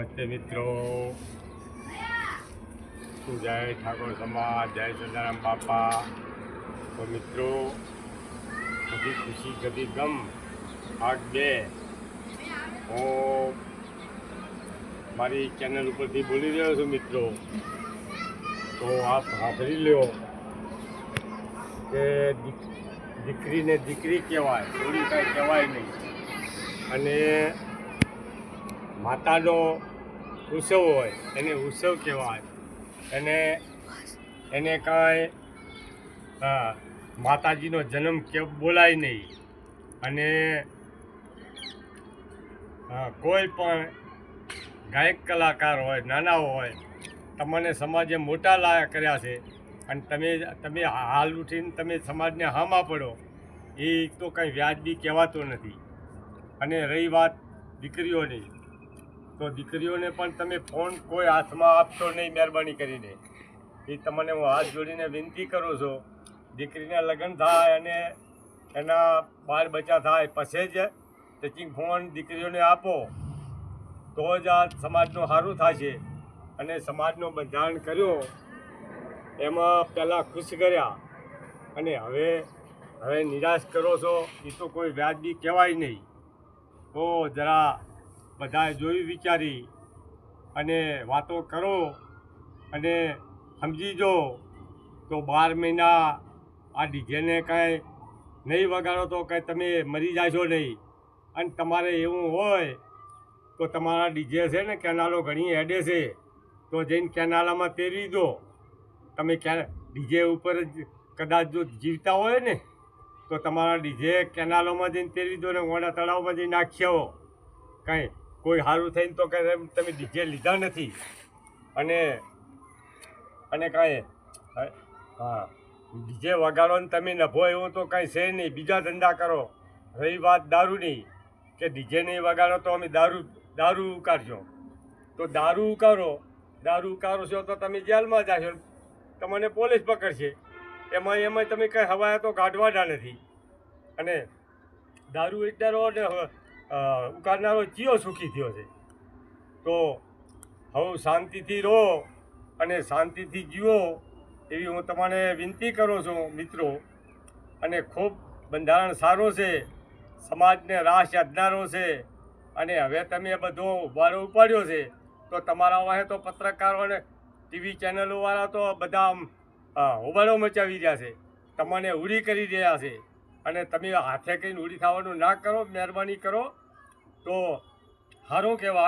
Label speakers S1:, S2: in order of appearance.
S1: નમસ્તે મિત્રો, જય ઠાકોર સમાજ, જય સદારામ બાપા। તો મિત્રો, કભી ખુશી કભી ગમ ભાગ 2 હું મારી ચેનલ ઉપરથી બોલી રહ્યો છું મિત્રો। તો આપ સાંભળી લ્યો કે દીકરીને દીકરી કહેવાય, થોડી કાંઈ કહેવાય નહીં। અને માતાનો ઉત્સવ હોય એને ઉત્સવ કહેવાય। એને કાંઈ માતાજીનો જન્મ કે બોલાય નહીં। અને કોઈ પણ ગાયક કલાકાર હોય, નાના હોય, તમને સમાજે મોટા લાયા કર્યા છે અને તમે હાલ ઉઠીને તમે સમાજને હામાં પડો, એ તો કંઈ વ્યાજબી કહેવાતો નથી। અને રહી વાત દીકરીઓની, તો દીકરીઓને પણ તમે ફોન કોઈ હાથમાં આપશો નહીં, મહેરબાની કરીને। એ તમને હું હાથ જોડીને વિનંતી કરું છું, દીકરીના લગ્ન થાય અને એના બાળ બચ્ચા થાય પછી જ ટચિંગ ફોન દીકરીઓને આપો, તો જ આ સમાજનું સારું થશે। અને સમાજનો બંધારણ કર્યો એમાં પહેલાં ખુશ કર્યા અને હવે નિરાશ કરો છો, એ તો કોઈ વ્યાજબી કહેવાય નહીં। તો જરા બધાએ જોઈ વિચારી અને વાતો કરો અને સમજી જો। તો 12 મહિના આ ડીજેને કાંઈ નહીં વગાડો તો કાંઈ તમે મરી જાશો નહીં। અને તમારે એવું હોય તો તમારા ડીજે છે ને, કેનાલો ઘણી હેડે છે, તો જઈને કેનાલામાં તેરી દો। તમે ડીજે ઉપર જ કદાચ જો જીવતા હોય ને તો તમારા ડીજે કેનાલોમાં જઈને તેરી દો ને ઓડા તળાવમાં જઈને નાખી આવો। કાંઈ કોઈ સારું થઈને તો કાંઈ તમે ડીજે લીધા નથી। અને કાંઈ ડીજે વગાડો ને તમે નભો એવું તો કાંઈ છે નહીં, બીજા ધંધા કરો। રહી વાત દારૂની, કે ડીજે નહીં વગાડો તો અમે દારૂ ઉકાળશો, તો દારૂ ઉકાળો છો તો તમે જેલમાં જશો, તમને પોલીસ પકડશે। એમાં તમે કંઈ હવાયા તો કાઢવાના નથી। અને દારૂ વેચનારો ને ઉકાળનારો ચિયો સુખી થયો છે? તો હવે શાંતિથી રહો અને શાંતિથી જીવો, એવી હું તમને વિનંતી કરું છું મિત્રો। અને ખૂબ બંધારણ સારું છે, સમાજને રાહ સાધનારો છે। અને હવે તમે બધો વારો ઉપાડ્યો છે, તો તમારા વાહે તો પત્રકારોને ટીવી ચેનલોવાળા તો બધા હોબાળો મચાવી રહ્યા છે, તમને ઉડી કરી રહ્યા છે। અને તમે હાથે કહીને ઉડી થવાનું ના કરો, મહેરબાની કરો તો સારું કહેવાય।